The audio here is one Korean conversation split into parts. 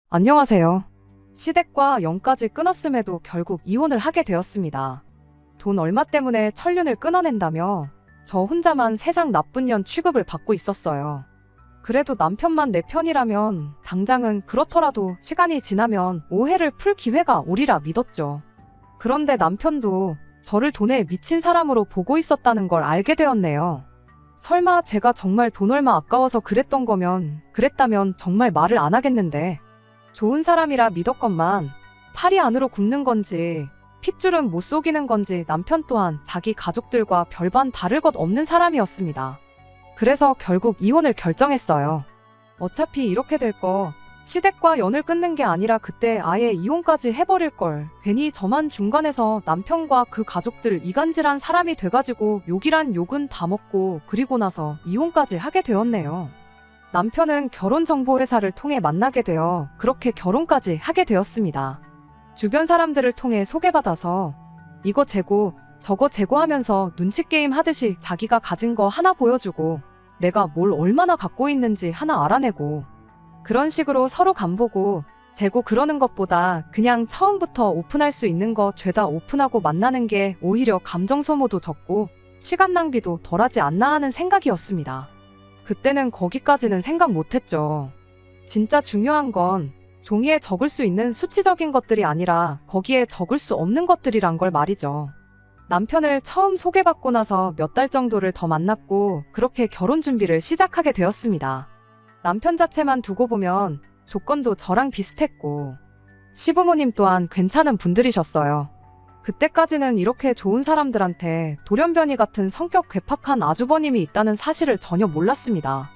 안녕하세요. 시댁과 연까지 끊었음에도 결국 이혼을 하게 되었습니다. 돈 얼마 때문에 천륜을 끊어낸다며 저 혼자만 세상 나쁜 년 취급을 받고 있었어요. 그래도 남편만 내 편이라면 당장은 그렇더라도 시간이 지나면 오해를 풀 기회가 오리라 믿었죠. 그런데 남편도 저를 돈에 미친 사람으로 보고 있었다는 걸 알게 되었네요. 설마 제가 정말 돈 얼마 아까워서 그랬다면 정말 말을 안 하겠는데 좋은 사람이라 믿었건만 팔이 안으로 굽는 건지 핏줄은 못 속이는 건지 남편 또한 자기 가족들과 별반 다를 것 없는 사람이었습니다. 그래서 결국 이혼을 결정했어요. 어차피 이렇게 될 거 시댁과 연을 끊는 게 아니라 그때 아예 이혼까지 해버릴 걸. 괜히 저만 중간에서 남편과 그 가족들 이간질한 사람이 돼가지고 욕이란 욕은 다 먹고 그리고 나서 이혼까지 하게 되었네요. 남편은 결혼정보회사를 통해 만나게 되어 그렇게 결혼까지 하게 되었습니다. 주변 사람들을 통해 소개받아서 이거 재고 저거 재고 하면서 눈치게임 하듯이 자기가 가진 거 하나 보여주고 내가 뭘 얼마나 갖고 있는지 하나 알아내고 그런 식으로 서로 간보고 재고 그러는 것보다 그냥 처음부터 오픈할 수 있는 거 죄다 오픈하고 만나는 게 오히려 감정 소모도 적고 시간 낭비도 덜하지 않나 하는 생각이었습니다. 그때는 거기까지는 생각 못했죠. 진짜 중요한 건 종이에 적을 수 있는 수치적인 것들이 아니라 거기에 적을 수 없는 것들이란 걸 말이죠. 남편을 처음 소개받고 나서 몇 달 정도를 더 만났고 그렇게 결혼 준비를 시작하게 되었습니다. 남편 자체만 두고 보면 조건도 저랑 비슷했고 시부모님 또한 괜찮은 분들이셨어요. 그때까지는 이렇게 좋은 사람들한테 돌연변이 같은 성격 괴팍한 아주버님이 있다는 사실을 전혀 몰랐습니다.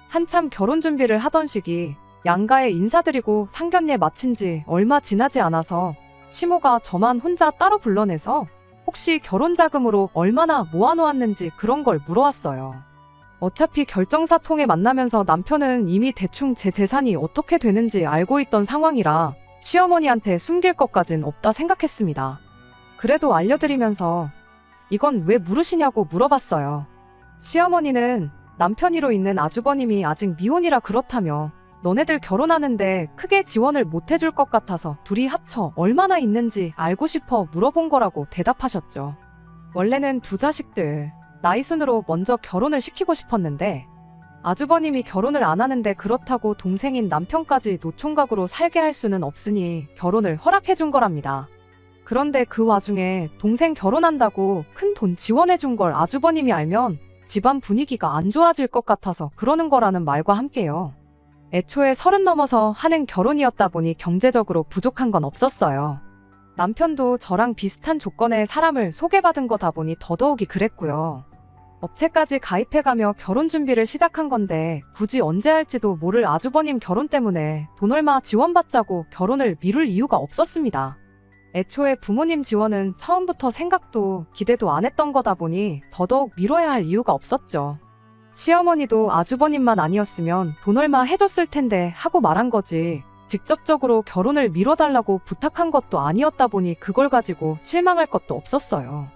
한참 결혼 준비를 하던 시기 양가에 인사드리고 상견례 마친 지 얼마 지나지 않아서 시모가 저만 혼자 따로 불러내서 혹시 결혼 자금으로 얼마나 모아놓았는지 그런 걸 물어왔어요. 어차피 결정사 통해 만나면서 남편은 이미 대충 제 재산이 어떻게 되는지 알고 있던 상황이라 시어머니한테 숨길 것까진 없다 생각했습니다. 그래도 알려드리면서 이건 왜 물으시냐고 물어봤어요. 시어머니는 남편이로 있는 아주버님이 아직 미혼이라 그렇다며 너네들 결혼하는데 크게 지원을 못 해줄 것 같아서 둘이 합쳐 얼마나 있는지 알고 싶어 물어본 거라고 대답하셨죠. 원래는 두 자식들 나이 순으로 먼저 결혼을 시키고 싶었는데 아주버님이 결혼을 안 하는데 그렇다고 동생인 남편까지 노총각으로 살게 할 수는 없으니 결혼을 허락해 준 거랍니다. 그런데 그 와중에 동생 결혼한다고 큰 돈 지원해 준 걸 아주버님이 알면 집안 분위기가 안 좋아질 것 같아서 그러는 거라는 말과 함께요. 애초에 30 넘어서 하는 결혼이었다 보니 경제적으로 부족한 건 없었어요. 남편도 저랑 비슷한 조건의 사람을 소개받은 거다 보니 더더욱이 그랬고요. 업체까지 가입해가며 결혼 준비를 시작한 건데 굳이 언제 할지도 모를 아주버님 결혼 때문에 돈 얼마 지원받자고 결혼을 미룰 이유가 없었습니다. 애초에 부모님 지원은 처음부터 생각도 기대도 안 했던 거다 보니 더더욱 미뤄야 할 이유가 없었죠. 시어머니도 아주버님만 아니었으면 돈 얼마 해줬을 텐데 하고 말한 거지 직접적으로 결혼을 미뤄달라고 부탁한 것도 아니었다 보니 그걸 가지고 실망할 것도 없었어요.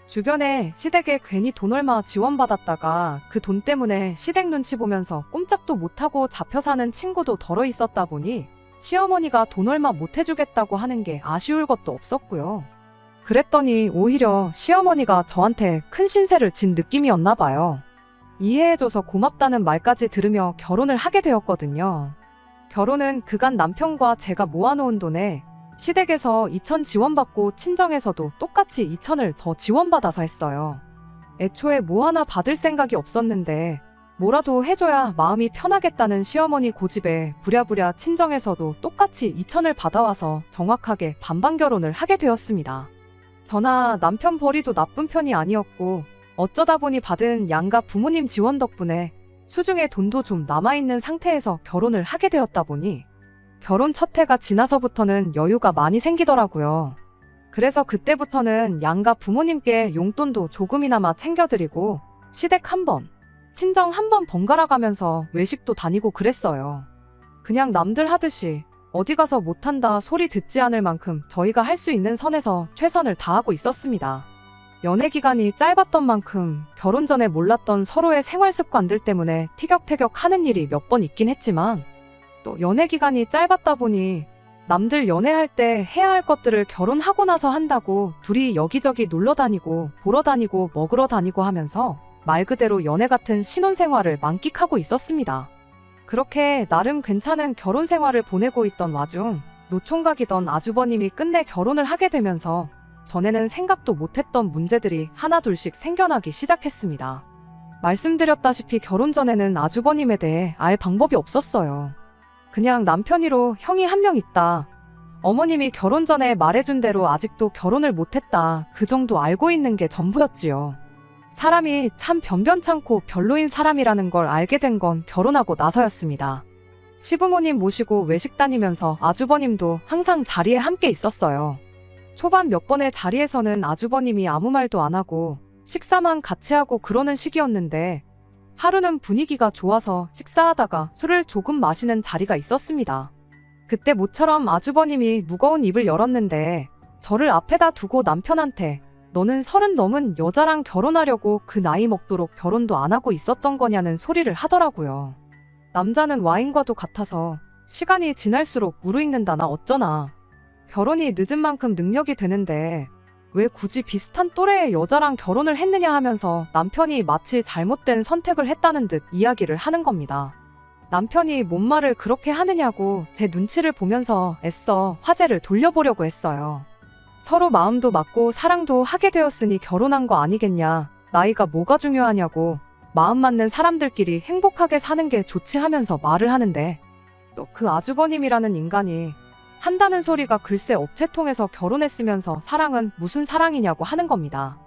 주변에 시댁에 괜히 돈 얼마 지원받았다가 그 돈 때문에 시댁 눈치 보면서 꼼짝도 못하고 잡혀 사는 친구도 덜어 있었다 보니 시어머니가 돈 얼마 못 해주겠다고 하는 게 아쉬울 것도 없었고요. 그랬더니 오히려 시어머니가 저한테 큰 신세를 진 느낌이었나 봐요. 이해해줘서 고맙다는 말까지 들으며 결혼을 하게 되었거든요. 결혼은 그간 남편과 제가 모아놓은 돈에 시댁에서 2천 지원받고 친정에서도 똑같이 2천을 더 지원받아서 했어요. 애초에 뭐 하나 받을 생각이 없었는데 뭐라도 해줘야 마음이 편하겠다는 시어머니 고집에 부랴부랴 친정에서도 똑같이 2천을 받아와서 정확하게 반반 결혼을 하게 되었습니다. 저나 남편 벌이도 나쁜 편이 아니었고 어쩌다 보니 받은 양가 부모님 지원 덕분에 수중에 돈도 좀 남아있는 상태에서 결혼을 하게 되었다 보니 결혼 첫 해가 지나서부터는 여유가 많이 생기더라고요. 그래서 그때부터는 양가 부모님께 용돈도 조금이나마 챙겨드리고 시댁 한 번, 친정 한 번 번갈아 가면서 외식도 다니고 그랬어요. 그냥 남들 하듯이 어디 가서 못한다 소리 듣지 않을 만큼 저희가 할 수 있는 선에서 최선을 다하고 있었습니다. 연애 기간이 짧았던 만큼 결혼 전에 몰랐던 서로의 생활 습관들 때문에 티격태격 하는 일이 몇 번 있긴 했지만 또 연애 기간이 짧았다 보니 남들 연애할 때 해야 할 것들을 결혼하고 나서 한다고 둘이 여기저기 놀러 다니고 보러 다니고 먹으러 다니고 하면서 말 그대로 연애 같은 신혼생활을 만끽하고 있었습니다. 그렇게 나름 괜찮은 결혼 생활을 보내고 있던 와중 노총각이던 아주버님이 끝내 결혼을 하게 되면서 전에는 생각도 못했던 문제들이 하나둘씩 생겨나기 시작했습니다. 말씀드렸다시피 결혼 전에는 아주버님에 대해 알 방법이 없었어요. 그냥 남편이로 형이 한 명 있다. 어머님이 결혼 전에 말해준 대로 아직도 결혼을 못했다. 그 정도 알고 있는 게 전부였지요. 사람이 참 변변찮고 별로인 사람이라는 걸 알게 된 건 결혼하고 나서였습니다. 시부모님 모시고 외식 다니면서 아주버님도 항상 자리에 함께 있었어요. 초반 몇 번의 자리에서는 아주버님이 아무 말도 안 하고 식사만 같이 하고 그러는 시기였는데 하루는 분위기가 좋아서 식사하다가 술을 조금 마시는 자리가 있었습니다. 그때 모처럼 아주버님이 무거운 입을 열었는데 저를 앞에다 두고 남편한테 너는 30 넘은 여자랑 결혼하려고 그 나이 먹도록 결혼도 안 하고 있었던 거냐는 소리를 하더라고요. 남자는 와인과도 같아서 시간이 지날수록 무르익는다나 어쩌나. 결혼이 늦은 만큼 능력이 되는데 왜 굳이 비슷한 또래의 여자랑 결혼을 했느냐 하면서 남편이 마치 잘못된 선택을 했다는 듯 이야기를 하는 겁니다. 남편이 뭔 말을 그렇게 하느냐고 제 눈치를 보면서 애써 화제를 돌려보려고 했어요. 서로 마음도 맞고 사랑도 하게 되었으니 결혼한 거 아니겠냐. 나이가 뭐가 중요하냐고. 마음 맞는 사람들끼리 행복하게 사는 게 좋지 하면서 말을 하는데 또 그 아주버님이라는 인간이 한다는 소리가 글쎄 업체 통해서 결혼했으면서 사랑은 무슨 사랑이냐고 하는 겁니다.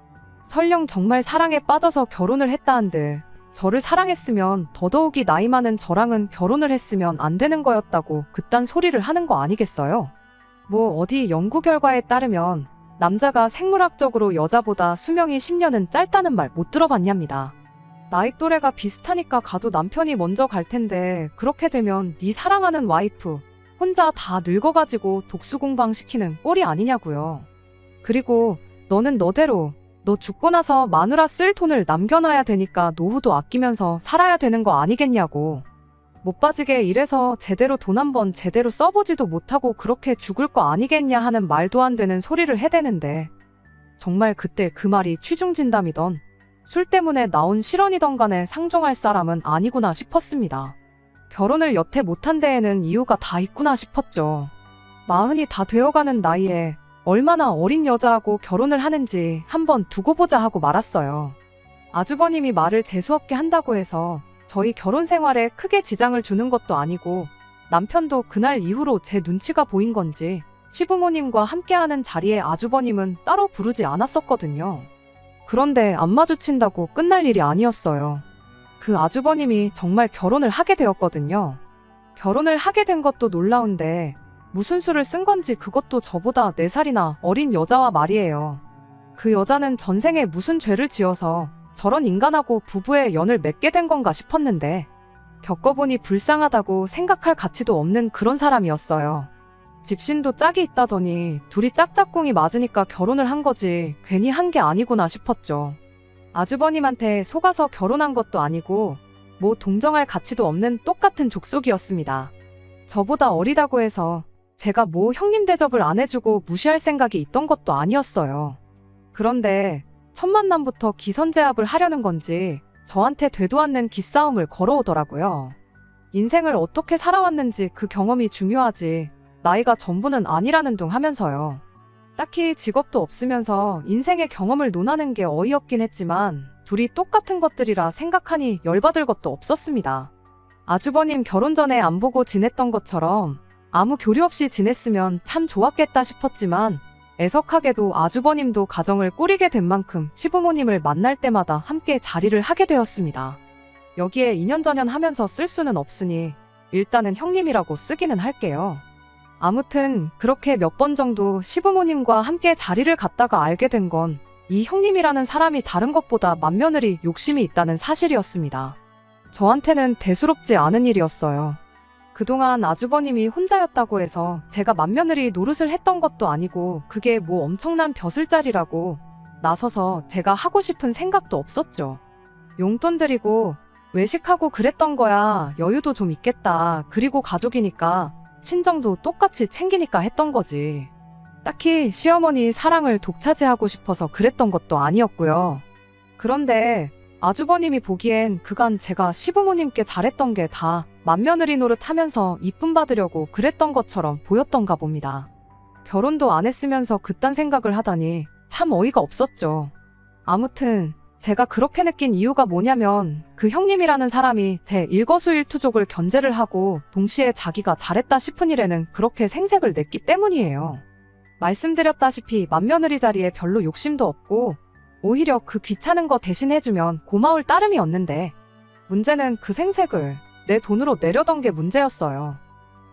설령 정말 사랑에 빠져서 결혼을 했다 한들 저를 사랑했으면 더더욱이 나이 많은 저랑은 결혼을 했으면 안 되는 거였다고 그딴 소리를 하는 거 아니겠어요? 뭐 어디 연구 결과에 따르면 남자가 생물학적으로 여자보다 수명이 10년은 짧다는 말 못 들어봤냐입니다. 나이 또래가 비슷하니까 가도 남편이 먼저 갈 텐데 그렇게 되면 네 사랑하는 와이프 혼자 다 늙어가지고 독수공방시키는 꼴이 아니냐고요. 그리고 너는 너대로 너 죽고 나서 마누라 쓸 돈을 남겨놔야 되니까 노후도 아끼면서 살아야 되는 거 아니겠냐고. 못 빠지게 일해서 제대로 돈 한 번 제대로 써보지도 못하고 그렇게 죽을 거 아니겠냐 하는 말도 안 되는 소리를 해대는데 정말 그때 그 말이 취중진담이던 술 때문에 나온 실언이던 간에 상종할 사람은 아니구나 싶었습니다. 결혼을 여태 못한 데에는 이유가 다 있구나 싶었죠. 40이 다 되어가는 나이에 얼마나 어린 여자하고 결혼을 하는지 한번 두고 보자 하고 말았어요. 아주버님이 말을 재수없게 한다고 해서 저희 결혼 생활에 크게 지장을 주는 것도 아니고 남편도 그날 이후로 제 눈치가 보인 건지 시부모님과 함께하는 자리에 아주버님은 따로 부르지 않았었거든요. 그런데 안 마주친다고 끝날 일이 아니었어요. 그 아주버님이 정말 결혼을 하게 되었거든요. 결혼을 하게 된 것도 놀라운데 무슨 수를 쓴 건지 그것도 저보다 4살이나 어린 여자와 말이에요. 그 여자는 전생에 무슨 죄를 지어서 저런 인간하고 부부의 연을 맺게 된 건가 싶었는데 겪어보니 불쌍하다고 생각할 가치도 없는 그런 사람이었어요. 집신도 짝이 있다더니 둘이 짝짝꿍이 맞으니까 결혼을 한 거지 괜히 한 게 아니구나 싶었죠. 아주버님한테 속아서 결혼한 것도 아니고 뭐 동정할 가치도 없는 똑같은 족속이었습니다. 저보다 어리다고 해서 제가 뭐 형님 대접을 안 해주고 무시할 생각이 있던 것도 아니었어요. 그런데 첫 만남부터 기선제압을 하려는 건지 저한테 되도 않는 기싸움을 걸어오더라고요. 인생을 어떻게 살아왔는지 그 경험이 중요하지 나이가 전부는 아니라는 둥 하면서요. 딱히 직업도 없으면서 인생의 경험을 논하는 게 어이없긴 했지만 둘이 똑같은 것들이라 생각하니 열받을 것도 없었습니다. 아주버님 결혼 전에 안 보고 지냈던 것처럼 아무 교류 없이 지냈으면 참 좋았겠다 싶었지만 애석하게도 아주버님도 가정을 꾸리게 된 만큼 시부모님을 만날 때마다 함께 자리를 하게 되었습니다. 여기에 인연전연 하면서 쓸 수는 없으니 일단은 형님이라고 쓰기는 할게요. 아무튼 그렇게 몇 번 정도 시부모님과 함께 자리를 갖다가 알게 된 건 이 형님이라는 사람이 다른 것보다 맏며느리 욕심이 있다는 사실이었습니다. 저한테는 대수롭지 않은 일이었어요. 그동안 아주버님이 혼자였다고 해서 제가 맏며느리 노릇을 했던 것도 아니고 그게 뭐 엄청난 벼슬자리라고 나서서 제가 하고 싶은 생각도 없었죠. 용돈 드리고 외식하고 그랬던 거야. 여유도 좀 있겠다. 그리고 가족이니까 친정도 똑같이 챙기니까 했던 거지. 딱히 시어머니 사랑을 독차지하고 싶어서 그랬던 것도 아니었고요. 그런데 아주버님이 보기엔 그간 제가 시부모님께 잘했던 게 다 맏며느리 노릇하면서 이쁨 받으려고 그랬던 것처럼 보였던가 봅니다. 결혼도 안 했으면서 그딴 생각을 하다니 참 어이가 없었죠. 아무튼 제가 그렇게 느낀 이유가 뭐냐면 그 형님이라는 사람이 제 일거수일투족을 견제를 하고 동시에 자기가 잘했다 싶은 일에는 그렇게 생색을 냈기 때문이에요. 말씀드렸다시피 맏며느리 자리에 별로 욕심도 없고 오히려 그 귀찮은 거 대신 해주면 고마울 따름이었는데 문제는 그 생색을 내 돈으로 내려던 게 문제였어요.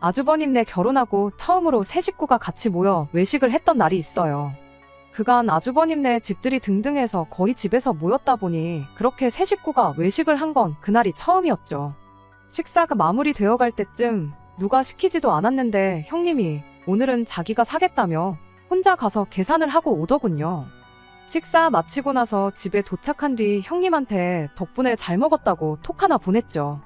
아주버님네 결혼하고 처음으로 세 식구가 같이 모여 외식을 했던 날이 있어요. 그간 아주버님네 집들이 등등해서 거의 집에서 모였다 보니 그렇게 세 식구가 외식을 한 건 그날이 처음이었죠. 식사가 마무리되어 갈 때쯤 누가 시키지도 않았는데 형님이 오늘은 자기가 사겠다며 혼자 가서 계산을 하고 오더군요. 식사 마치고 나서 집에 도착한 뒤 형님한테 덕분에 잘 먹었다고 톡 하나 보냈죠.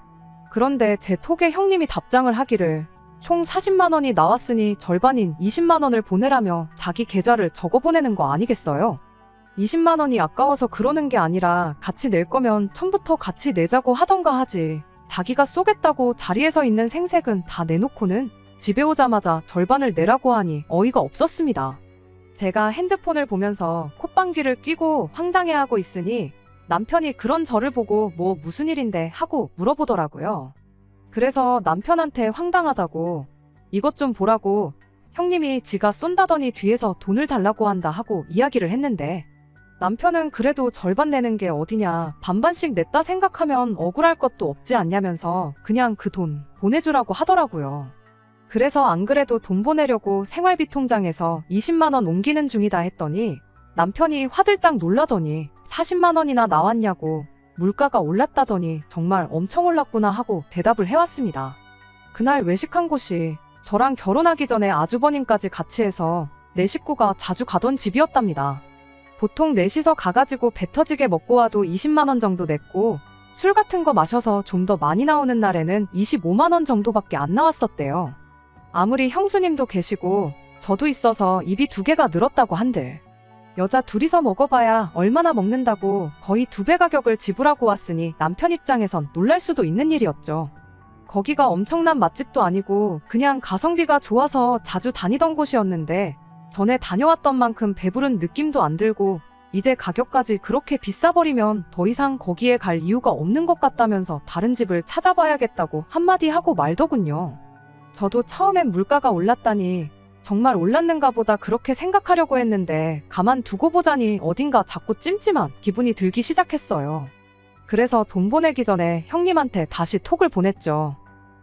그런데 제 톡에 형님이 답장을 하기를 총 40만 원이 나왔으니 절반인 20만 원을 보내라며 자기 계좌를 적어 보내는 거 아니겠어요? 20만 원이 아까워서 그러는 게 아니라 같이 낼 거면 처음부터 같이 내자고 하던가 하지. 자기가 쏘겠다고 자리에서 있는 생색은 다 내놓고는 집에 오자마자 절반을 내라고 하니 어이가 없었습니다. 제가 핸드폰을 보면서 콧방귀를 뀌고 황당해하고 있으니 남편이 그런 저를 보고 뭐 무슨 일인데 하고 물어보더라고요. 그래서 남편한테 황당하다고 이것 좀 보라고 형님이 지가 쏜다더니 뒤에서 돈을 달라고 한다 하고 이야기를 했는데 남편은 그래도 절반 내는 게 어디냐 반반씩 냈다 생각하면 억울할 것도 없지 않냐면서 그냥 그 돈 보내주라고 하더라고요. 그래서 안 그래도 돈 보내려고 생활비 통장에서 20만 원 옮기는 중이다 했더니 남편이 화들짝 놀라더니 40만 원이나 나왔냐고 물가가 올랐다더니 정말 엄청 올랐구나 하고 대답을 해왔습니다. 그날 외식한 곳이 저랑 결혼하기 전에 아주버님까지 같이 해서 네 식구가 자주 가던 집이었답니다. 보통 넷이서 가가지고 배 터지게 먹고 와도 20만 원 정도 냈고 술 같은 거 마셔서 좀 더 많이 나오는 날에는 25만 원 정도밖에 안 나왔었대요. 아무리 형수님도 계시고 저도 있어서 입이 두 개가 늘었다고 한들 여자 둘이서 먹어봐야 얼마나 먹는다고 거의 2배 가격을 지불하고 왔으니 남편 입장에선 놀랄 수도 있는 일이었죠. 거기가 엄청난 맛집도 아니고 그냥 가성비가 좋아서 자주 다니던 곳이었는데 전에 다녀왔던 만큼 배부른 느낌도 안 들고 이제 가격까지 그렇게 비싸버리면 더 이상 거기에 갈 이유가 없는 것 같다면서 다른 집을 찾아봐야겠다고 한마디 하고 말더군요. 저도 처음엔 물가가 올랐다니 정말 올랐는가 보다 그렇게 생각하려고 했는데 가만 두고 보자니 어딘가 자꾸 찜찜한 기분이 들기 시작했어요. 그래서 돈 보내기 전에 형님한테 다시 톡을 보냈죠.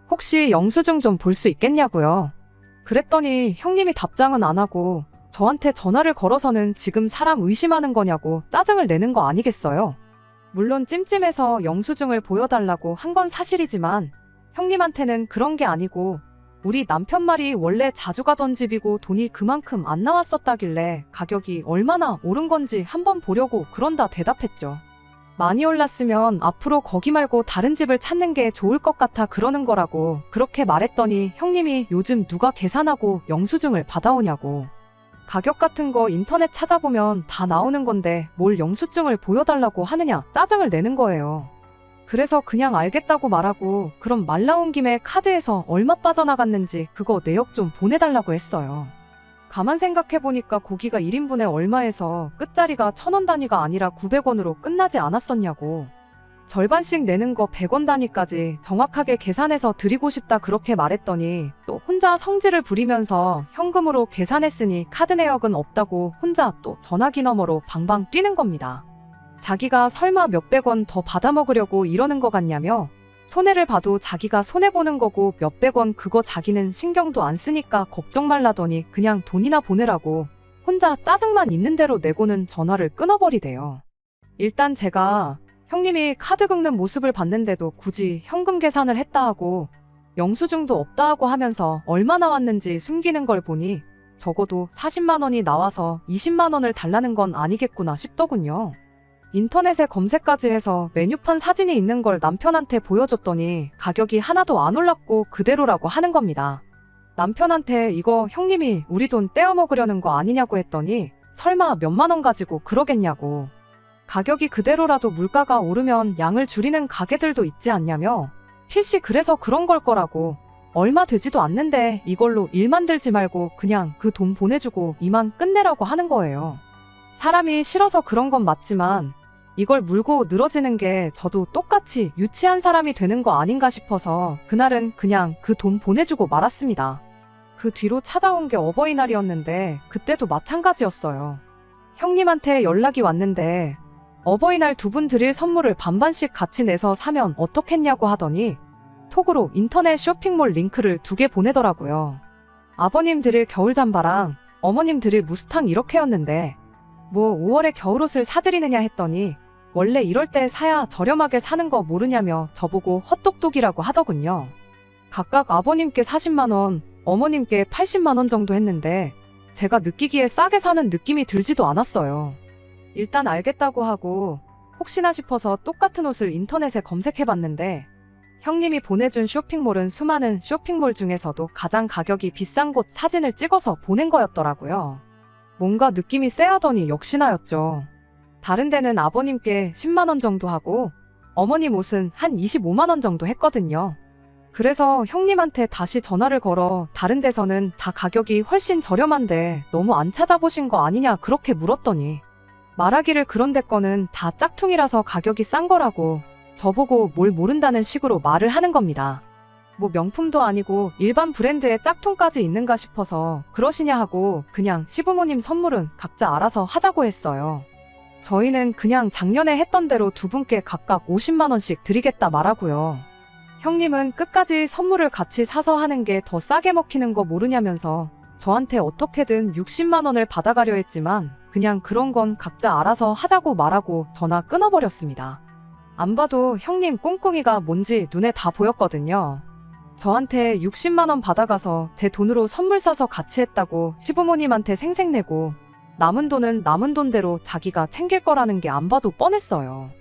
혹시 영수증 좀 볼 수 있겠냐고요. 그랬더니 형님이 답장은 안 하고 저한테 전화를 걸어서는 지금 사람 의심하는 거냐고 짜증을 내는 거 아니겠어요? 물론 찜찜해서 영수증을 보여달라고 한 건 사실이지만 형님한테는 그런 게 아니고 우리 남편 말이 원래 자주 가던 집이고 돈이 그만큼 안 나왔었다길래 가격이 얼마나 오른 건지 한번 보려고 그런다 대답했죠. 많이 올랐으면 앞으로 거기 말고 다른 집을 찾는 게 좋을 것 같아 그러는 거라고 그렇게 말했더니 형님이 요즘 누가 계산하고 영수증을 받아오냐고. 가격 같은 거 인터넷 찾아보면 다 나오는 건데 뭘 영수증을 보여달라고 하느냐 짜증을 내는 거예요. 그래서 그냥 알겠다고 말하고 그럼 말 나온 김에 카드에서 얼마 빠져나갔는지 그거 내역 좀 보내달라고 했어요. 가만 생각해보니까 고기가 1인분에 얼마에서 끝자리가 1,000원 단위가 아니라 900원으로 끝나지 않았었냐고. 절반씩 내는 거 100원 단위까지 정확하게 계산해서 드리고 싶다 그렇게 말했더니 또 혼자 성질을 부리면서 현금으로 계산했으니 카드 내역은 없다고 혼자 또 전화기 너머로 방방 뛰는 겁니다. 자기가 설마 몇백 원 더 받아먹으려고 이러는 것 같냐며 손해를 봐도 자기가 손해보는 거고 몇백 원 그거 자기는 신경도 안 쓰니까 걱정 말라더니 그냥 돈이나 보내라고 혼자 짜증만 있는 대로 내고는 전화를 끊어버리대요. 일단 제가 형님이 카드 긁는 모습을 봤는데도 굳이 현금 계산을 했다 하고 영수증도 없다 하고 하면서 얼마 나왔는지 숨기는 걸 보니 적어도 40만 원이 나와서 20만 원을 달라는 건 아니겠구나 싶더군요. 인터넷에 검색까지 해서 메뉴판 사진이 있는 걸 남편한테 보여줬더니 가격이 하나도 안 올랐고 그대로라고 하는 겁니다. 남편한테 이거 형님이 우리 돈 떼어 먹으려는 거 아니냐고 했더니 설마 몇만 원 가지고 그러겠냐고. 가격이 그대로라도 물가가 오르면 양을 줄이는 가게들도 있지 않냐며 필시 그래서 그런 걸 거라고. 얼마 되지도 않는데 이걸로 일 만들지 말고 그냥 그 돈 보내주고 이만 끝내라고 하는 거예요. 사람이 싫어서 그런 건 맞지만 이걸 물고 늘어지는 게 저도 똑같이 유치한 사람이 되는 거 아닌가 싶어서 그날은 그냥 그 돈 보내주고 말았습니다. 그 뒤로 찾아온 게 어버이날이었는데 그때도 마찬가지였어요. 형님한테 연락이 왔는데 어버이날 두 분 드릴 선물을 반반씩 같이 내서 사면 어떻겠냐고 하더니 톡으로 인터넷 쇼핑몰 링크를 2개 보내더라고요. 아버님 드릴 겨울 잠바랑 어머님 드릴 무스탕 이렇게였는데 뭐 5월에 겨울옷을 사드리느냐 했더니 원래 이럴 때 사야 저렴하게 사는 거 모르냐며 저보고 헛똑똑이라고 하더군요. 각각 아버님께 40만 원, 어머님께 80만 원 정도 했는데 제가 느끼기에 싸게 사는 느낌이 들지도 않았어요. 일단 알겠다고 하고 혹시나 싶어서 똑같은 옷을 인터넷에 검색해봤는데 형님이 보내준 쇼핑몰은 수많은 쇼핑몰 중에서도 가장 가격이 비싼 곳 사진을 찍어서 보낸 거였더라고요. 뭔가 느낌이 쎄하더니 역시나였죠. 다른 데는 아버님께 10만 원 정도 하고 어머님 옷은 한 25만 원 정도 했거든요. 그래서 형님한테 다시 전화를 걸어 다른 데서는 다 가격이 훨씬 저렴한데 너무 안 찾아보신 거 아니냐 그렇게 물었더니 말하기를 그런 데 거는 다 짝퉁이라서 가격이 싼 거라고 저보고 뭘 모른다는 식으로 말을 하는 겁니다. 뭐 명품도 아니고 일반 브랜드의 짝퉁까지 있는가 싶어서 그러시냐 하고 그냥 시부모님 선물은 각자 알아서 하자고 했어요. 저희는 그냥 작년에 했던 대로 두 분께 각각 50만 원씩 드리겠다 말하고요. 형님은 끝까지 선물을 같이 사서 하는 게 더 싸게 먹히는 거 모르냐면서 저한테 어떻게든 60만 원을 받아가려 했지만 그냥 그런 건 각자 알아서 하자고 말하고 전화 끊어버렸습니다. 안 봐도 형님 꿍꿍이가 뭔지 눈에 다 보였거든요. 저한테 60만 원 받아가서 제 돈으로 선물 사서 같이 했다고 시부모님한테 생색내고 남은 돈은 남은 돈대로 자기가 챙길 거라는 게 안 봐도 뻔했어요.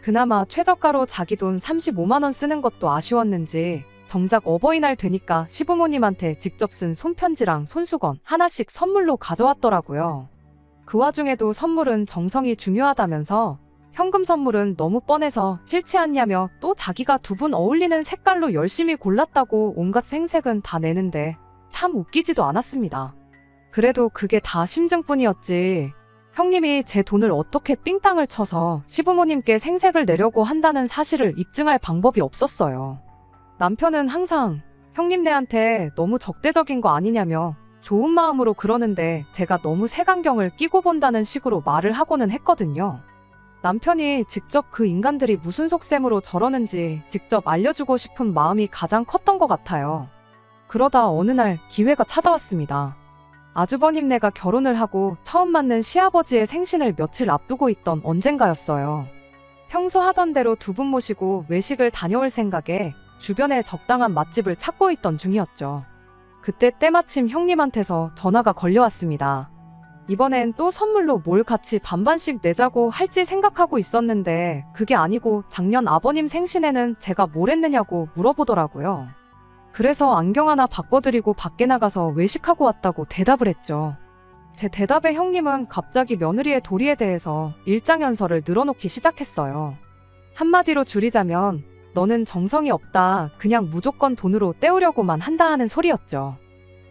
그나마 최저가로 자기 돈 35만 원 쓰는 것도 아쉬웠는지 정작 어버이날 되니까 시부모님한테 직접 쓴 손편지랑 손수건 하나씩 선물로 가져왔더라고요. 그 와중에도 선물은 정성이 중요하다면서 현금 선물은 너무 뻔해서 싫지 않냐며 또 자기가 두 분 어울리는 색깔로 열심히 골랐다고 온갖 생색은 다 내는데 참 웃기지도 않았습니다. 그래도 그게 다 심증뿐이었지. 형님이 제 돈을 어떻게 삥땅을 쳐서 시부모님께 생색을 내려고 한다는 사실을 입증할 방법이 없었어요. 남편은 항상 형님네한테 너무 적대적인 거 아니냐며 좋은 마음으로 그러는데 제가 너무 색안경을 끼고 본다는 식으로 말을 하고는 했거든요. 남편이 직접 그 인간들이 무슨 속셈으로 저러는지 직접 알려주고 싶은 마음이 가장 컸던 것 같아요. 그러다 어느 날 기회가 찾아왔습니다. 아주버님네가 결혼을 하고 처음 맞는 시아버지의 생신을 며칠 앞두고 있던 언젠가였어요. 평소 하던 대로 두 분 모시고 외식을 다녀올 생각에 주변에 적당한 맛집을 찾고 있던 중이었죠. 그때 때마침 형님한테서 전화가 걸려왔습니다. 이번엔 또 선물로 뭘 같이 반반씩 내자고 할지 생각하고 있었는데 그게 아니고 작년 아버님 생신에는 제가 뭘 했느냐고 물어보더라고요. 그래서 안경 하나 바꿔드리고 밖에 나가서 외식하고 왔다고 대답을 했죠. 제 대답에 형님은 갑자기 며느리의 도리에 대해서 일장연설을 늘어놓기 시작했어요. 한마디로 줄이자면 너는 정성이 없다. 그냥 무조건 돈으로 때우려고만 한다 하는 소리였죠.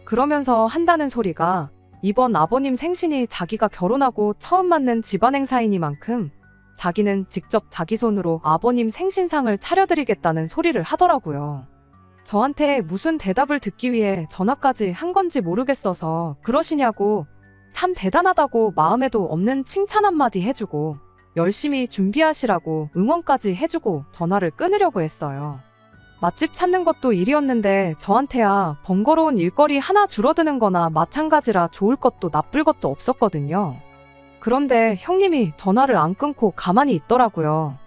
그러면서 한다는 소리가 이번 아버님 생신이 자기가 결혼하고 처음 맞는 집안 행사이니만큼 자기는 직접 자기 손으로 아버님 생신상을 차려드리겠다는 소리를 하더라고요. 저한테 무슨 대답을 듣기 위해 전화까지 한 건지 모르겠어서 그러시냐고 참 대단하다고 마음에도 없는 칭찬 한마디 해주고 열심히 준비하시라고 응원까지 해주고 전화를 끊으려고 했어요. 맛집 찾는 것도 일이었는데 저한테야 번거로운 일거리 하나 줄어드는 거나 마찬가지라 좋을 것도 나쁠 것도 없었거든요. 그런데 형님이 전화를 안 끊고 가만히 있더라고요.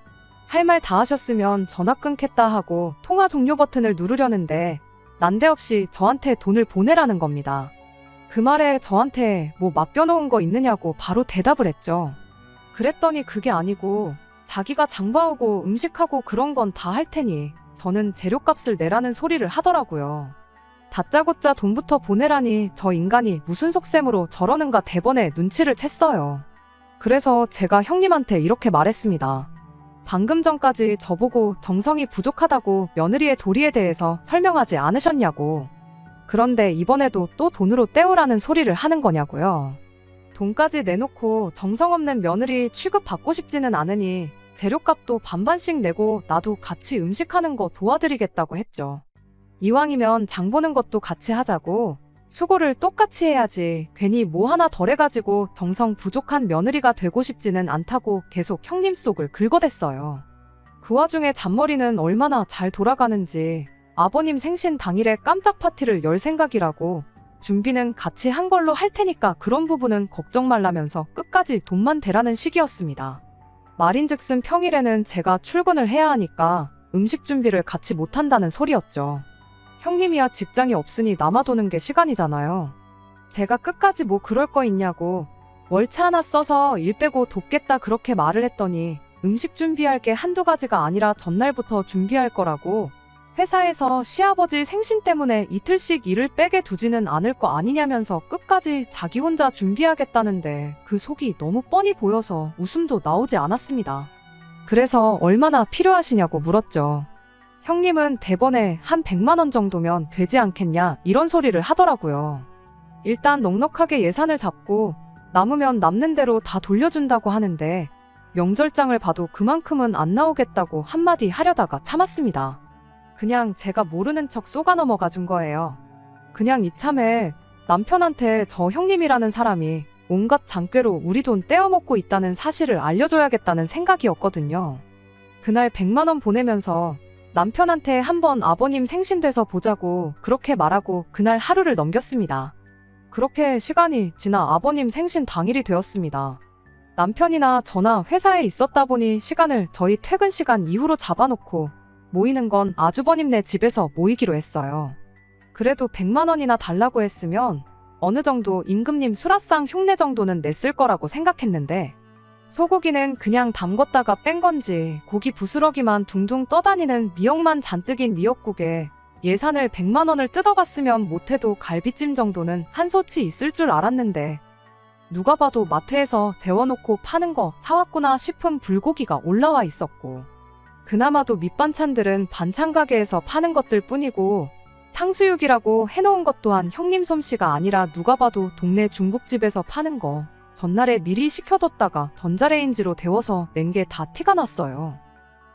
할 말 다 하셨으면 전화 끊겠다 하고 통화 종료 버튼을 누르려는데 난데없이 저한테 돈을 보내라는 겁니다. 그 말에 저한테 뭐 맡겨놓은 거 있느냐고 바로 대답을 했죠. 그랬더니 그게 아니고 자기가 장봐오고 음식하고 그런 건 다 할 테니 저는 재료값을 내라는 소리를 하더라고요. 다짜고짜 돈부터 보내라니 저 인간이 무슨 속셈으로 저러는가 대번에 눈치를 챘어요. 그래서 제가 형님한테 이렇게 말했습니다. 방금 전까지 저보고 정성이 부족하다고 며느리의 도리에 대해서 설명하지 않으셨냐고. 그런데 이번에도 또 돈으로 때우라는 소리를 하는 거냐고요. 돈까지 내놓고 정성 없는 며느리 취급받고 싶지는 않으니 재료값도 반반씩 내고 나도 같이 음식하는 거 도와드리겠다고 했죠. 이왕이면 장 보는 것도 같이 하자고, 수고를 똑같이 해야지 괜히 뭐 하나 덜 해가지고 정성 부족한 며느리가 되고 싶지는 않다고 계속 형님 속을 긁어댔어요. 그 와중에 잔머리는 얼마나 잘 돌아가는지 아버님 생신 당일에 깜짝 파티를 열 생각이라고, 준비는 같이 한 걸로 할 테니까 그런 부분은 걱정 말라면서 끝까지 돈만 대라는 식이었습니다. 말인즉슨 평일에는 제가 출근을 해야 하니까 음식 준비를 같이 못한다는 소리였죠. 형님이야 직장이 없으니 남아도는 게 시간이잖아요. 제가 끝까지 뭐 그럴 거 있냐고, 월차 하나 써서 일 빼고 돕겠다 그렇게 말을 했더니 음식 준비할 게 한두 가지가 아니라 전날부터 준비할 거라고, 회사에서 시아버지 생신 때문에 이틀씩 일을 빼게 두지는 않을 거 아니냐면서 끝까지 자기 혼자 준비하겠다는데 그 속이 너무 뻔히 보여서 웃음도 나오지 않았습니다. 그래서 얼마나 필요하시냐고 물었죠. 형님은 대번에 한 100만 원 정도면 되지 않겠냐 이런 소리를 하더라고요. 일단 넉넉하게 예산을 잡고 남으면 남는 대로 다 돌려준다고 하는데 명절장을 봐도 그만큼은 안 나오겠다고 한마디 하려다가 참았습니다. 그냥 제가 모르는 척 쏘가 넘어가 준 거예요. 그냥 이참에 남편한테 저 형님이라는 사람이 온갖 장꾀로 우리 돈 떼어먹고 있다는 사실을 알려줘야겠다는 생각이었거든요. 그날 100만 원 보내면서 남편한테 한번 아버님 생신 돼서 보자고 그렇게 말하고 그날 하루를 넘겼습니다. 그렇게 시간이 지나 아버님 생신 당일이 되었습니다. 남편이나 저나 회사에 있었다 보니 시간을 저희 퇴근 시간 이후로 잡아놓고 모이는 건 아주버님네 집에서 모이기로 했어요. 그래도 100만 원이나 달라고 했으면 어느 정도 임금님 수라상 흉내 정도는 냈을 거라고 생각했는데, 소고기는 그냥 담궜다가 뺀 건지 고기 부스러기만 둥둥 떠다니는 미역만 잔뜩인 미역국에 예산을 100만 원을 뜯어갔으면 못해도 갈비찜 정도는 한 소치 있을 줄 알았는데, 누가 봐도 마트에서 데워놓고 파는 거 사왔구나 싶은 불고기가 올라와 있었고, 그나마도 밑반찬들은 반찬 가게에서 파는 것들 뿐이고, 탕수육이라고 해놓은 것 또한 형님 솜씨가 아니라 누가 봐도 동네 중국집에서 파는 거 전날에 미리 식혀뒀다가 전자레인지로 데워서 낸 게 다 티가 났어요.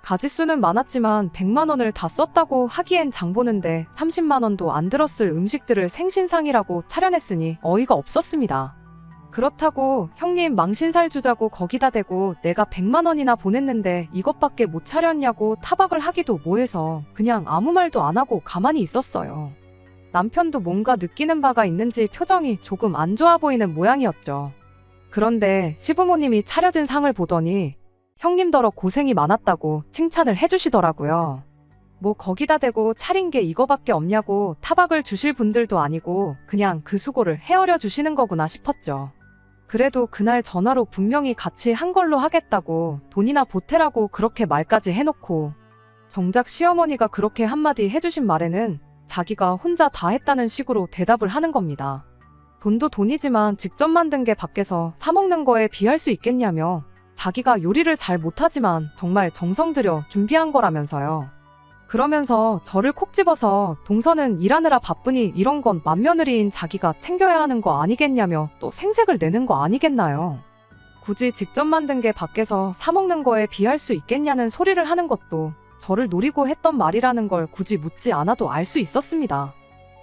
가짓수는 많았지만 100만 원을 다 썼다고 하기엔 장 보는데 30만 원도 안 들었을 음식들을 생신상이라고 차려냈으니 어이가 없었습니다. 그렇다고 형님 망신살 주자고 거기다 대고 내가 100만 원이나 보냈는데 이것밖에 못 차렸냐고 타박을 하기도 뭐해서 그냥 아무 말도 안 하고 가만히 있었어요. 남편도 뭔가 느끼는 바가 있는지 표정이 조금 안 좋아 보이는 모양이었죠. 그런데 시부모님이 차려진 상을 보더니 형님더러 고생이 많았다고 칭찬을 해주시더라고요. 뭐 거기다 대고 차린 게 이거밖에 없냐고 타박을 주실 분들도 아니고 그냥 그 수고를 헤아려 주시는 거구나 싶었죠. 그래도 그날 전화로 분명히 같이 한 걸로 하겠다고 돈이나 보태라고 그렇게 말까지 해놓고, 정작 시어머니가 그렇게 한마디 해주신 말에는 자기가 혼자 다 했다는 식으로 대답을 하는 겁니다. 돈도 돈이지만 직접 만든 게 밖에서 사 먹는 거에 비할 수 있겠냐며, 자기가 요리를 잘 못하지만 정말 정성 들여 준비한 거라면서요. 그러면서 저를 콕 집어서 동서는 일하느라 바쁘니 이런 건 맏며느리인 자기가 챙겨야 하는 거 아니겠냐며 또 생색을 내는 거 아니겠나요. 굳이 직접 만든 게 밖에서 사 먹는 거에 비할 수 있겠냐는 소리를 하는 것도 저를 노리고 했던 말이라는 걸 굳이 묻지 않아도 알 수 있었습니다.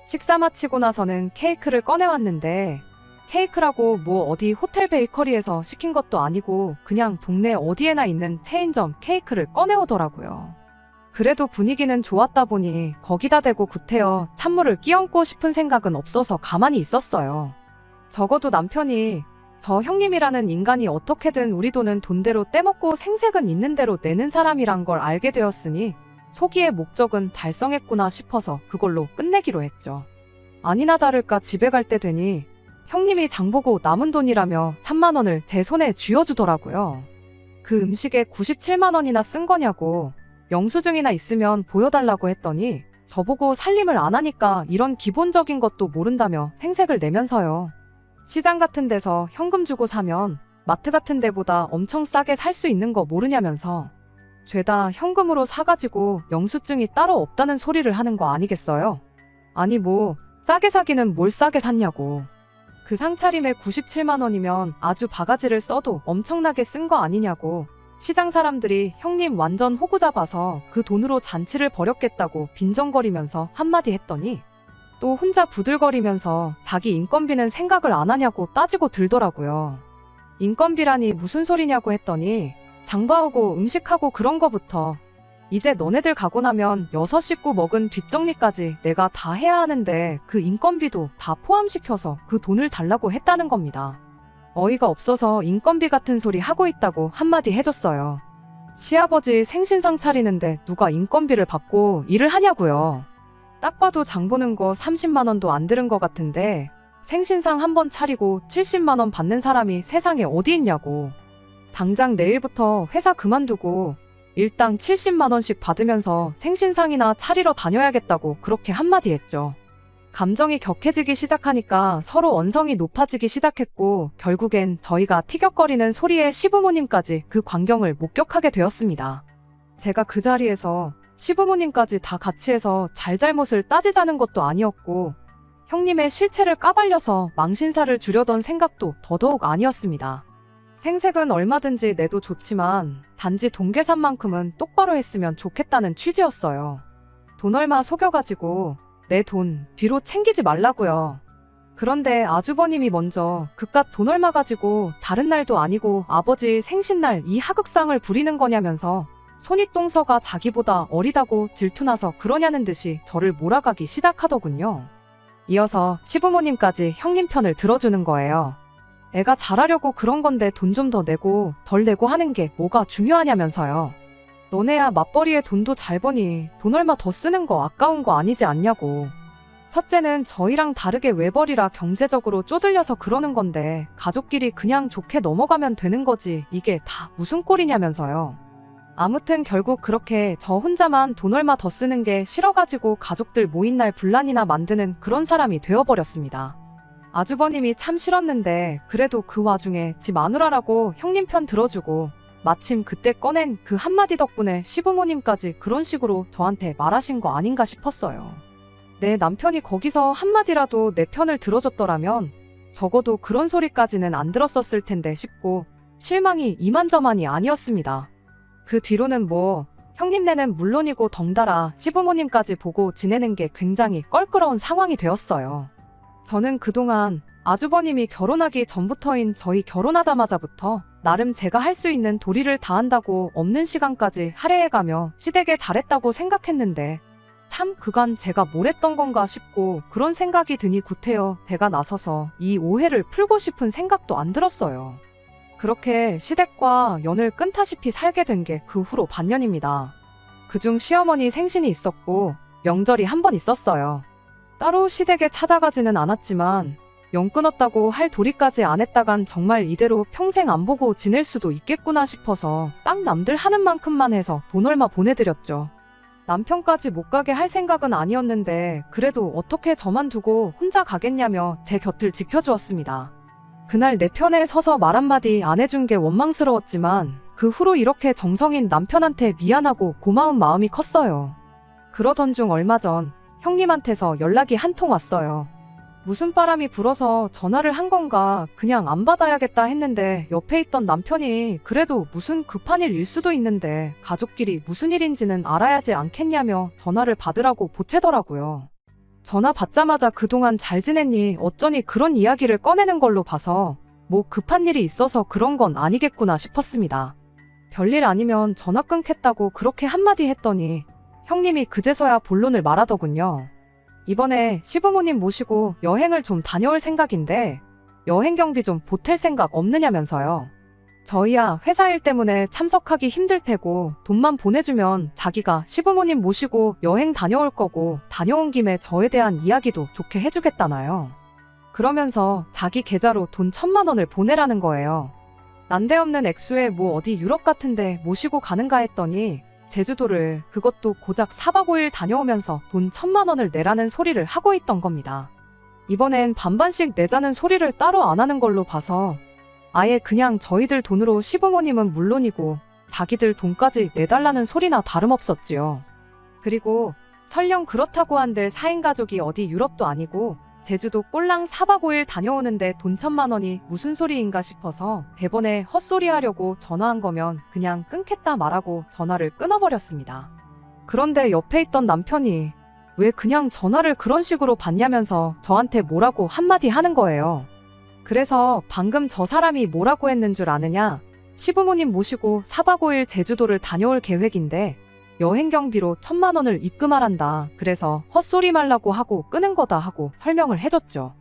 식사 마치고 나서는 케이크를 꺼내왔는데, 케이크라고 뭐 어디 호텔 베이커리에서 시킨 것도 아니고 그냥 동네 어디에나 있는 체인점 케이크를 꺼내오더라고요. 그래도 분위기는 좋았다 보니 거기다 대고 구태여 찬물을 끼얹고 싶은 생각은 없어서 가만히 있었어요. 적어도 남편이 저 형님이라는 인간이 어떻게든 우리 돈은 돈대로 떼먹고 생색은 있는 대로 내는 사람이란 걸 알게 되었으니 소기의 목적은 달성했구나 싶어서 그걸로 끝내기로 했죠. 아니나 다를까 집에 갈 때 되니 형님이 장보고 남은 돈이라며 3만 원을 제 손에 쥐어주더라고요. 그 음식에 97만 원이나 쓴 거냐고 영수증이나 있으면 보여달라고 했더니 저보고 살림을 안 하니까 이런 기본적인 것도 모른다며 생색을 내면서요. 시장 같은 데서 현금 주고 사면 마트 같은 데보다 엄청 싸게 살 수 있는 거 모르냐면서 죄다 현금으로 사가지고 영수증이 따로 없다는 소리를 하는 거 아니겠어요? 아니 뭐 싸게 사기는 뭘 싸게 샀냐고. 그 상차림에 97만 원이면 아주 바가지를 써도 엄청나게 쓴 거 아니냐고. 시장 사람들이 형님 완전 호구 잡아서 그 돈으로 잔치를 벌였겠다고 빈정거리면서 한마디 했더니 또 혼자 부들거리면서 자기 인건비는 생각을 안 하냐고 따지고 들더라고요. 인건비라니 무슨 소리냐고 했더니 장봐오고 음식하고 그런 거부터 이제 너네들 가고 나면 6식구 먹은 뒷정리까지 내가 다 해야 하는데 그 인건비도 다 포함시켜서 그 돈을 달라고 했다는 겁니다. 어이가 없어서 인건비 같은 소리 하고 있다고 한마디 해줬어요. 시아버지 생신상 차리는데 누가 인건비를 받고 일을 하냐고요. 딱 봐도 장 보는 거 30만 원도 안 들은 것 같은데 생신상 한 번 차리고 70만 원 받는 사람이 세상에 어디 있냐고. 당장 내일부터 회사 그만두고 일당 70만 원씩 받으면서 생신상이나 차리러 다녀야겠다고 그렇게 한마디 했죠. 감정이 격해지기 시작하니까 서로 언성이 높아지기 시작했고 결국엔 저희가 티격거리는 소리에 시부모님까지 그 광경을 목격하게 되었습니다. 제가 그 자리에서 시부모님까지 다 같이 해서 잘잘못을 따지자는 것도 아니었고 형님의 실체를 까발려서 망신사를 주려던 생각도 더더욱 아니었습니다. 생색은 얼마든지 내도 좋지만 단지 돈 계산만큼은 똑바로 했으면 좋겠다는 취지였어요. 돈 얼마 속여가지고 내 돈 뒤로 챙기지 말라고요. 그런데 아주버님이 먼저 그깟 돈 얼마 가지고 다른 날도 아니고 아버지 생신날 이 하극상을 부리는 거냐면서 손윗동서가 자기보다 어리다고 질투나서 그러냐는 듯이 저를 몰아가기 시작하더군요. 이어서 시부모님까지 형님 편을 들어주는 거예요. 애가 잘하려고 그런 건데 돈 좀 더 내고 덜 내고 하는 게 뭐가 중요하냐면서요. 너네야 맞벌이에 돈도 잘 버니 돈 얼마 더 쓰는 거 아까운 거 아니지 않냐고. 첫째는 저희랑 다르게 외벌이라 경제적으로 쪼들려서 그러는 건데 가족끼리 그냥 좋게 넘어가면 되는 거지 이게 다 무슨 꼴이냐면서요. 아무튼 결국 그렇게 저 혼자만 돈 얼마 더 쓰는 게 싫어가지고 가족들 모인 날 분란이나 만드는 그런 사람이 되어버렸습니다. 아주버님이 참 싫었는데 그래도 그 와중에 지 마누라라고 형님 편 들어주고 마침 그때 꺼낸 그 한마디 덕분에 시부모님까지 그런 식으로 저한테 말하신 거 아닌가 싶었어요. 내 남편이 거기서 한마디라도 내 편을 들어줬더라면 적어도 그런 소리까지는 안 들었었을 텐데 싶고 실망이 이만저만이 아니었습니다. 그 뒤로는 뭐 형님네는 물론이고 덩달아 시부모님까지 보고 지내는 게 굉장히 껄끄러운 상황이 되었어요. 저는 그동안 아주버님이 결혼하기 전부터인 저희 결혼하자마자부터 나름 제가 할 수 있는 도리를 다한다고 없는 시간까지 할애해가며 시댁에 잘했다고 생각했는데 참 그간 제가 뭘 했던 건가 싶고 그런 생각이 드니 구태여 제가 나서서 이 오해를 풀고 싶은 생각도 안 들었어요. 그렇게 시댁과 연을 끊다시피 살게 된 게 그 후로 반년입니다. 그중 시어머니 생신이 있었고 명절이 한 번 있었어요. 따로 시댁에 찾아가지는 않았지만 연 끊었다고 할 도리까지 안 했다간 정말 이대로 평생 안 보고 지낼 수도 있겠구나 싶어서 딱 남들 하는 만큼만 해서 돈 얼마 보내드렸죠. 남편까지 못 가게 할 생각은 아니었는데 그래도 어떻게 저만 두고 혼자 가겠냐며 제 곁을 지켜주었습니다. 그날 내 편에 서서 말 한마디 안 해준 게 원망스러웠지만 그 후로 이렇게 정성인 남편한테 미안하고 고마운 마음이 컸어요. 그러던 중 얼마 전 형님한테서 연락이 한 통 왔어요. 무슨 바람이 불어서 전화를 한 건가 그냥 안 받아야겠다 했는데 옆에 있던 남편이 그래도 무슨 급한 일일 수도 있는데 가족끼리 무슨 일인지는 알아야지 않겠냐며 전화를 받으라고 보채더라고요. 전화 받자마자 그동안 잘 지냈니 어쩌니 그런 이야기를 꺼내는 걸로 봐서 뭐 급한 일이 있어서 그런 건 아니겠구나 싶었습니다. 별일 아니면 전화 끊겠다고 그렇게 한마디 했더니 형님이 그제서야 본론을 말하더군요. 이번에 시부모님 모시고 여행을 좀 다녀올 생각인데 여행 경비 좀 보탤 생각 없느냐면서요. 저희야 회사 일 때문에 참석하기 힘들 테고 돈만 보내주면 자기가 시부모님 모시고 여행 다녀올 거고 다녀온 김에 저에 대한 이야기도 좋게 해주겠다나요. 그러면서 자기 계좌로 돈 1,000만 원을 보내라는 거예요. 난데없는 액수에 뭐 어디 유럽 같은데 모시고 가는가 했더니 제주도를, 그것도 고작 4박 5일 다녀오면서 돈 1,000만 원을 내라는 소리를 하고 있던 겁니다. 이번엔 반반씩 내자는 소리를 따로 안 하는 걸로 봐서 아예 그냥 저희들 돈으로 시부모님은 물론이고 자기들 돈까지 내달라는 소리나 다름없었지요. 그리고 설령 그렇다고 한들 4인 가족이 어디 유럽도 아니고 제주도 꼴랑 4박 5일 다녀오는데 돈 1,000만 원이 무슨 소리인가 싶어서 대번에 헛소리 하려고 전화한 거면 그냥 끊겠다 말하고 전화를 끊어버렸습니다. 그런데 옆에 있던 남편이 왜 그냥 전화를 그런 식으로 받냐면서 저한테 뭐라고 한마디 하는 거예요. 그래서 방금 저 사람이 뭐라고 했는 줄 아느냐? 시부모님 모시고 4박 5일 제주도를 다녀올 계획인데 여행 경비로 1,000만 원을 입금하란다. 그래서 헛소리 말라고 하고 끄는 거다 하고 설명을 해줬죠.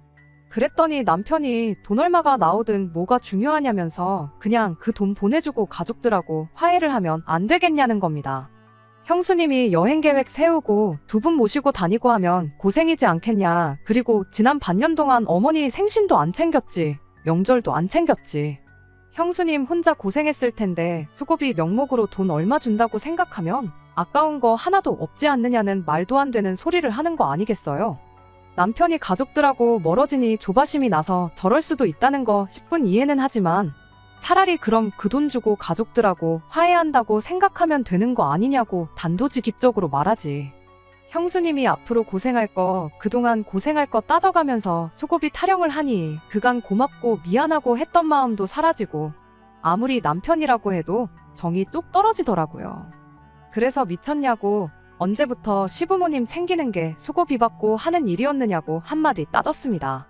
그랬더니 남편이 돈 얼마가 나오든 뭐가 중요하냐면서 그냥 그 돈 보내주고 가족들하고 화해를 하면 안 되겠냐는 겁니다. 형수님이 여행 계획 세우고 2분 모시고 다니고 하면 고생이지 않겠냐. 그리고 지난 반년 동안 어머니 생신도 안 챙겼지. 명절도 안 챙겼지. 형수님 혼자 고생했을 텐데 수고비 명목으로 돈 얼마 준다고 생각하면 아까운 거 하나도 없지 않느냐는 말도 안 되는 소리를 하는 거 아니겠어요? 남편이 가족들하고 멀어지니 조바심이 나서 저럴 수도 있다는 거 10분 이해는 하지만 차라리 그럼 그 돈 주고 가족들하고 화해한다고 생각하면 되는 거 아니냐고 단도직입적으로 말하지. 형수님이 앞으로 고생할 거, 그동안 고생할 거 따져가면서 수고비 타령을 하니 그간 고맙고 미안하고 했던 마음도 사라지고 아무리 남편이라고 해도 정이 뚝 떨어지더라고요. 그래서 미쳤냐고, 언제부터 시부모님 챙기는 게 수고비 받고 하는 일이었느냐고 한마디 따졌습니다.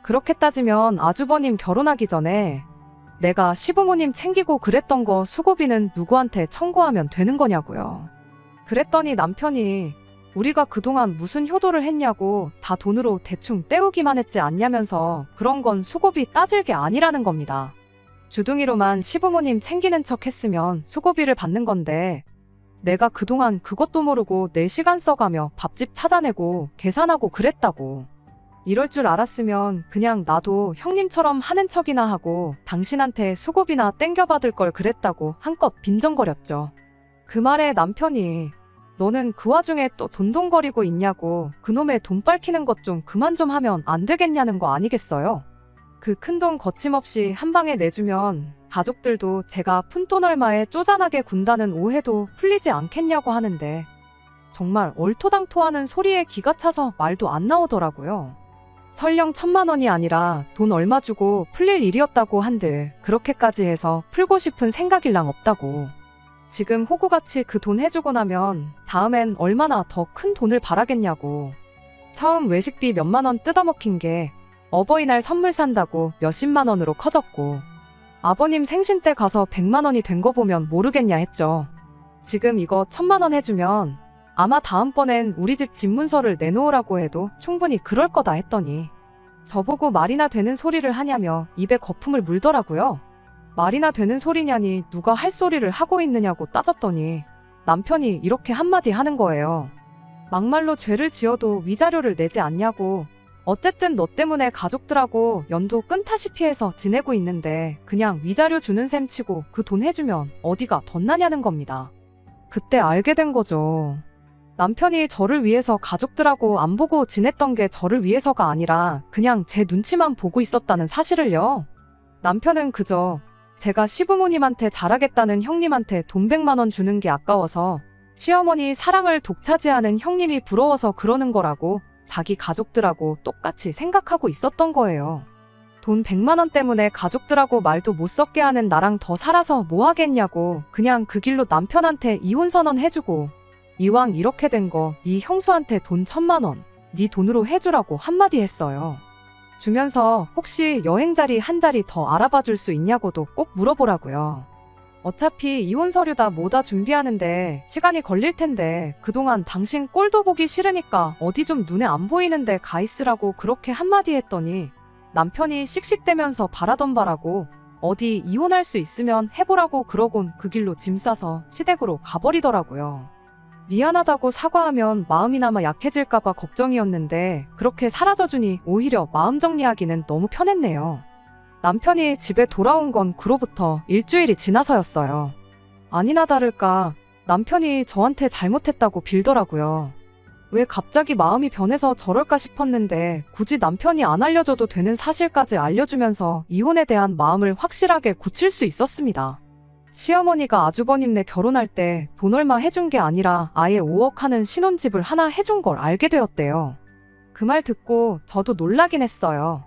그렇게 따지면 아주버님 결혼하기 전에 내가 시부모님 챙기고 그랬던 거 수고비는 누구한테 청구하면 되는 거냐고요. 그랬더니 남편이 우리가 그동안 무슨 효도를 했냐고 다 돈으로 대충 때우기만 했지 않냐면서 그런 건 수고비 따질 게 아니라는 겁니다. 주둥이로만 시부모님 챙기는 척 했으면 수고비를 받는 건데 내가 그동안 그것도 모르고 내 시간 써가며 밥집 찾아내고 계산하고 그랬다고. 이럴 줄 알았으면 그냥 나도 형님처럼 하는 척이나 하고 당신한테 수고비나 땡겨받을 걸 그랬다고 한껏 빈정거렸죠. 그 말에 남편이 너는 그 와중에 또 돈돈거리고 있냐고, 그놈의 돈 빨키는 것 좀 그만 좀 하면 안 되겠냐는 거 아니겠어요? 그 큰돈 거침없이 한 방에 내주면 가족들도 제가 푼돈 얼마에 쪼잔하게 군다는 오해도 풀리지 않겠냐고 하는데 정말 얼토당토하는 소리에 기가 차서 말도 안 나오더라고요. 설령 1,000만 원이 아니라 돈 얼마 주고 풀릴 일이었다고 한들 그렇게까지 해서 풀고 싶은 생각일랑 없다고. 지금 호구같이 그 돈 해주고 나면 다음엔 얼마나 더 큰 돈을 바라겠냐고. 처음 외식비 몇만 원 뜯어먹힌 게 어버이날 선물 산다고 몇십만 원으로 커졌고 아버님 생신 때 가서 100만 원이 된 거 보면 모르겠냐 했죠. 지금 이거 1,000만 원 해주면 아마 다음번엔 우리 집 집문서를 내놓으라고 해도 충분히 그럴 거다 했더니 저보고 말이나 되는 소리를 하냐며 입에 거품을 물더라고요. 말이나 되는 소리냐니 누가 할 소리를 하고 있느냐고 따졌더니 남편이 이렇게 한마디 하는 거예요. 막말로 죄를 지어도 위자료를 내지 않냐고. 어쨌든 너 때문에 가족들하고 연도 끈타시피 해서 지내고 있는데 그냥 위자료 주는 셈 치고 그 돈 해주면 어디가 덧나냐는 겁니다. 그때 알게 된 거죠. 남편이 저를 위해서 가족들하고 안 보고 지냈던 게 저를 위해서가 아니라 그냥 제 눈치만 보고 있었다는 사실을요. 남편은 그저 제가 시부모님한테 잘하겠다는 형님한테 돈 100만 원 주는 게 아까워서 시어머니 사랑을 독차지하는 형님이 부러워서 그러는 거라고 자기 가족들하고 똑같이 생각하고 있었던 거예요. 돈 100만 원 때문에 가족들하고 말도 못 섞게 하는 나랑 더 살아서 뭐 하겠냐고 그냥 그 길로 남편한테 이혼 선언 해주고 이왕 이렇게 된 거 네 형수한테 돈 1,000만 원 네 돈으로 해주라고 한마디 했어요. 주면서 혹시 여행 자리 한 자리 더 알아봐 줄 수 있냐고도 꼭 물어보라고요. 어차피 이혼 서류다 뭐다 준비하는데 시간이 걸릴 텐데 그동안 당신 꼴도 보기 싫으니까 어디 좀 눈에 안 보이는데 가 있으라고 그렇게 한마디 했더니 남편이 씩씩대면서 바라던 바라고 어디 이혼할 수 있으면 해보라고 그러곤 그 길로 짐 싸서 시댁으로 가버리더라고요. 미안하다고 사과하면 마음이나마 약해질까봐 걱정이었는데 그렇게 사라져주니 오히려 마음 정리하기는 너무 편했네요. 남편이 집에 돌아온 건 그로부터 일주일이 지나서였어요. 아니나 다를까 남편이 저한테 잘못했다고 빌더라고요. 왜 갑자기 마음이 변해서 저럴까 싶었는데 굳이 남편이 안 알려줘도 되는 사실까지 알려주면서 이혼에 대한 마음을 확실하게 굳힐 수 있었습니다. 시어머니가 아주버님네 결혼할 때 돈 얼마 해준 게 아니라 아예 5억 하는 신혼집을 하나 해준 걸 알게 되었대요. 그 말 듣고 저도 놀라긴 했어요.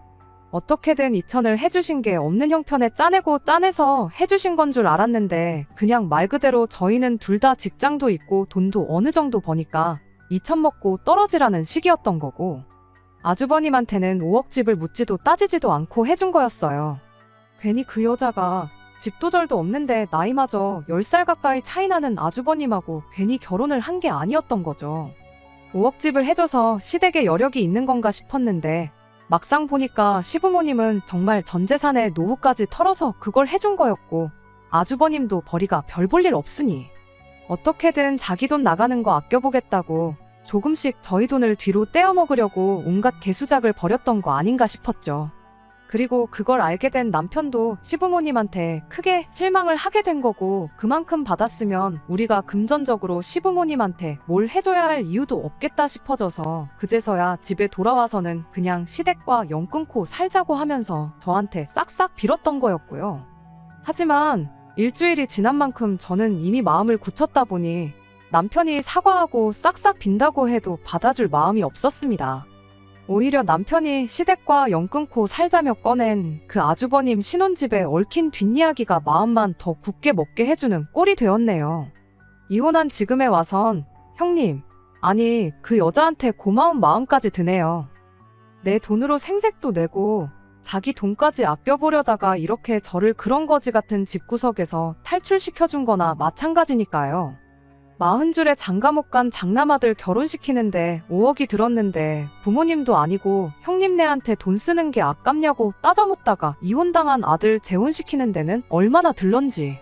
어떻게든 2천을 해주신 게 없는 형편에 짜내고 짜내서 해주신 건 줄 알았는데 그냥 말 그대로 저희는 둘 다 직장도 있고 돈도 어느 정도 버니까 2천 먹고 떨어지라는 식이었던 거고 아주버님한테는 5억 집을 묻지도 따지지도 않고 해준 거였어요. 괜히 그 여자가 집도 절도 없는데 나이마저 10살 가까이 차이 나는 아주버님하고 괜히 결혼을 한 게 아니었던 거죠. 5억 집을 해줘서 시댁에 여력이 있는 건가 싶었는데 막상 보니까 시부모님은 정말 전 재산에 노후까지 털어서 그걸 해준 거였고 아주버님도 벌이가 별 볼 일 없으니 어떻게든 자기 돈 나가는 거 아껴보겠다고 조금씩 저희 돈을 뒤로 떼어 먹으려고 온갖 개수작을 벌였던 거 아닌가 싶었죠. 그리고 그걸 알게 된 남편도 시부모님한테 크게 실망을 하게 된 거고 그만큼 받았으면 우리가 금전적으로 시부모님한테 뭘 해줘야 할 이유도 없겠다 싶어져서 그제서야 집에 돌아와서는 그냥 시댁과 연 끊고 살자고 하면서 저한테 싹싹 빌었던 거였고요. 하지만 일주일이 지난 만큼 저는 이미 마음을 굳혔다 보니 남편이 사과하고 싹싹 빈다고 해도 받아줄 마음이 없었습니다. 오히려 남편이 시댁과 연 끊고 살자며 꺼낸 그 아주버님 신혼집에 얽힌 뒷이야기가 마음만 더 굳게 먹게 해주는 꼴이 되었네요. 이혼한 지금에 와선 형님, 아니 그 여자한테 고마운 마음까지 드네요. 내 돈으로 생색도 내고 자기 돈까지 아껴보려다가 이렇게 저를 그런 거지 같은 집구석에서 탈출시켜준 거나 마찬가지니까요. 40줄에 장가 못 간 장남아들 결혼시키는데 5억이 들었는데 부모님도 아니고 형님네한테 돈 쓰는 게 아깝냐고 따져묻다가 이혼당한 아들 재혼시키는 데는 얼마나 들런지.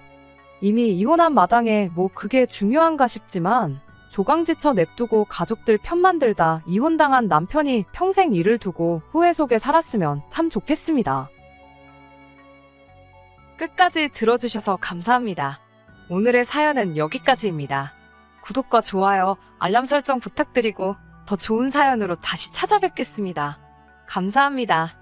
이미 이혼한 마당에 뭐 그게 중요한가 싶지만 조강지쳐 냅두고 가족들 편만 들다 이혼당한 남편이 평생 일을 두고 후회 속에 살았으면 참 좋겠습니다. 끝까지 들어주셔서 감사합니다. 오늘의 사연은 여기까지입니다. 구독과 좋아요, 알람 설정 부탁드리고 더 좋은 사연으로 다시 찾아뵙겠습니다. 감사합니다.